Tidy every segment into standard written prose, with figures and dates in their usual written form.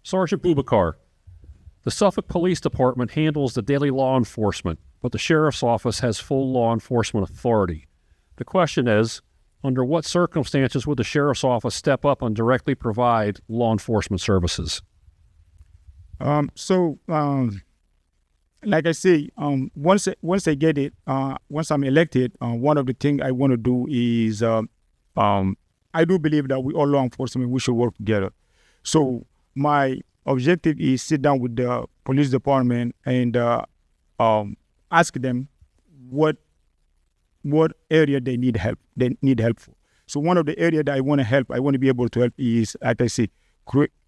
Sergeant Bubakar, the Suffolk Police Department handles the daily law enforcement, but the Sheriff's Office has full law enforcement authority. The question is, under what circumstances would the Sheriff's Office step up and directly provide law enforcement services? Like I say, once I get it, once I'm elected, one of the things I want to do is, I do believe that we all law enforcement, we should work together. So my objective is sit down with the police department and ask them what area they need help for. So one of the areas that I want to be able to help is, like I say,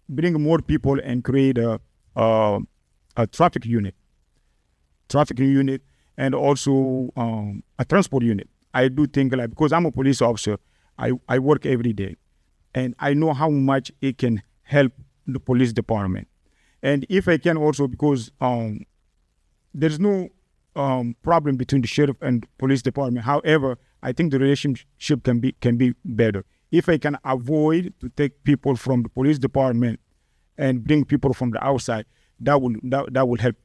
bring more people and create a traffic unit, and also a transport unit. I do think, like, because I'm a police officer, I work every day, and I know how much it can help the police department. And if I can also, because there's no problem between the sheriff and police department. However, I think the relationship can be better. If I can avoid to take people from the police department and bring people from the outside, that will help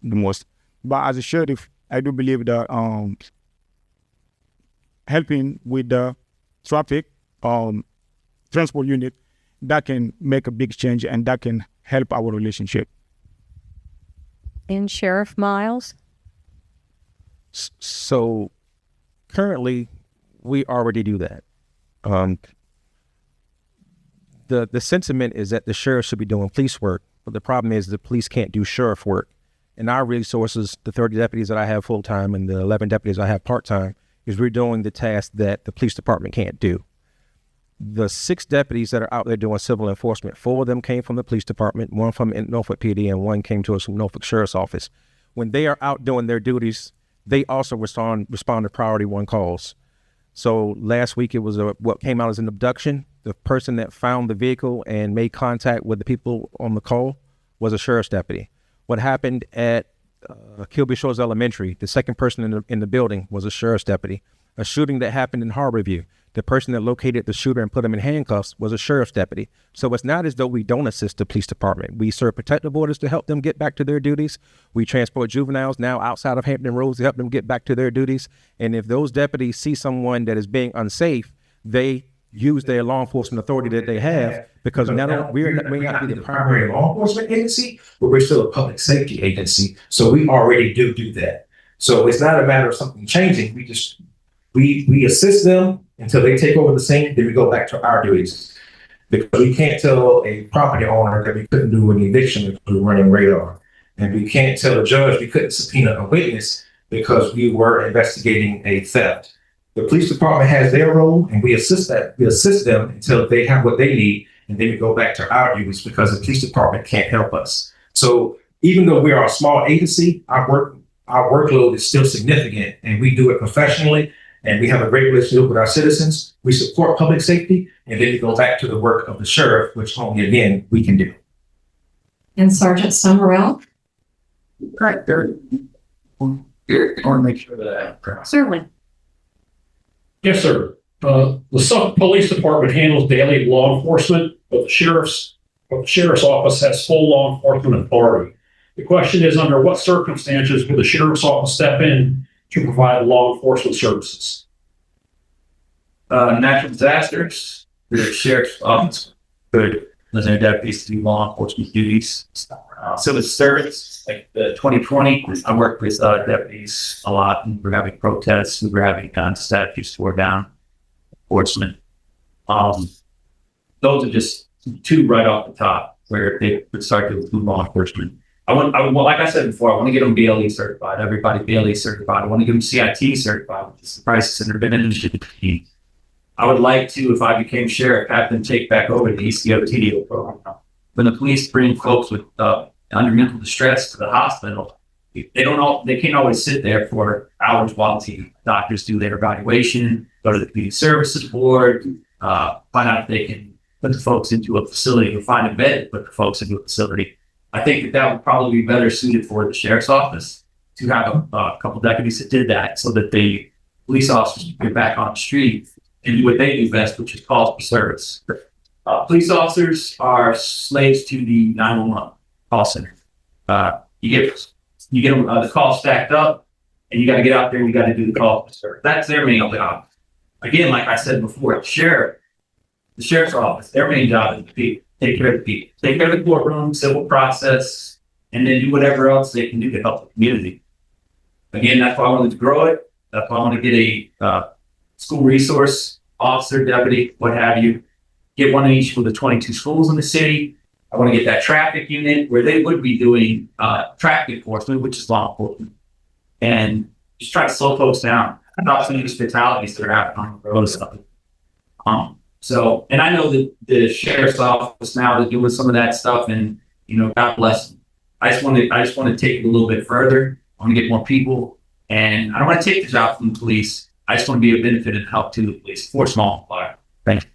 the most. But as a sheriff, I do believe that helping with the traffic transport unit, that can make a big change and that can help our relationship. And Sheriff Miles? So currently, we already do that. The sentiment is that the sheriff should be doing police work, but the problem is the police can't do sheriff work. And our resources, the 30 deputies that I have full-time and the 11 deputies I have part-time, is we're doing the tasks that the police department can't do. The 6 deputies that are out there doing civil enforcement, 4 of them came from the police department, 1 from Norfolk PD, and 1 came to us from Norfolk Sheriff's Office. When they are out doing their duties, they also respond to priority 1 calls. So last week it was what came out as an abduction. The person that found the vehicle and made contact with the people on the call was a sheriff's deputy. What happened at Kilby Shores Elementary, the second person in the building was a sheriff's deputy. A shooting that happened in Harborview, the person that located the shooter and put him in handcuffs was a sheriff's deputy. So it's not as though we don't assist the police department. We serve protective orders to help them get back to their duties. We transport juveniles now outside of Hampton Roads to help them get back to their duties. And if those deputies see someone that is being unsafe, they use their law enforcement authority that they have, because we're not the primary law enforcement agency, but we're still a public safety agency. So we already do that. So it's not a matter of something changing. We assist them until they take over the scene, then we go back to our duties. Because we can't tell a property owner that we couldn't do an eviction because we're running radar. And we can't tell a judge we couldn't subpoena a witness because we were investigating a theft. The police department has their role, and we assist them until they have what they need, and then we go back to our duties because the police department can't help us. So even though we are a small agency, our workload is still significant, and we do it professionally, and we have a great relationship with our citizens. We support public safety, and then we go back to the work of the sheriff, which only, again, we can do. And Sergeant Summerall? Right there. I want to make sure that Certainly. Yes, sir. The Suffolk Police Department handles daily law enforcement, but the sheriff's office has full law enforcement authority. The question is, under what circumstances will the sheriff's office step in to provide law enforcement services? natural disasters, the sheriff's office could let their deputies do law enforcement duties. Civil service, like the 2020, I worked with deputies a lot, and we're having protests, we were having statutes swore down, enforcement. Those are just 2 right off the top where they would start to do law enforcement. I want, like I said before, I want to get them BLE certified. Everybody BLE certified. I want to get them CIT certified, which is the crisis intervention team. I would like to, if I became sheriff, have them take back over the ECO TDO program. When the police bring folks with under mental distress to the hospital, they can't always sit there for hours while the doctors do their evaluation, go to the community services board, find out if they can put the folks into a facility or find a bed to put the folks into a facility. I think that would probably be better suited for the sheriff's office to have a couple deputies that did that, so that the police officers can get back on the street and do what they do best, which is calls for service. Police officers are slaves to the 911 call center. You get them the call stacked up, and you got to get out there and you got to do the call. That's their main job. Again, like I said before, the sheriff's office, their main job is to take care of the people, take care of the courtroom, civil process, and then do whatever else they can do to help the community. Again, that's why I wanted to grow it. That's why I want to get a school resource officer, deputy, what have you. Get one of each for the 22 schools in the city. I want to get that traffic unit where they would be doing traffic enforcement, which is law enforcement, and just try to slow folks down. Not some of these fatalities that are happening on the road or something. So, and I know that the sheriff's office now is doing some of that stuff, and God bless them. I just want to take it a little bit further. I want to get more people, and I don't want to take the job from the police. I just want to be a benefit and help to the police for small employer. Thank you.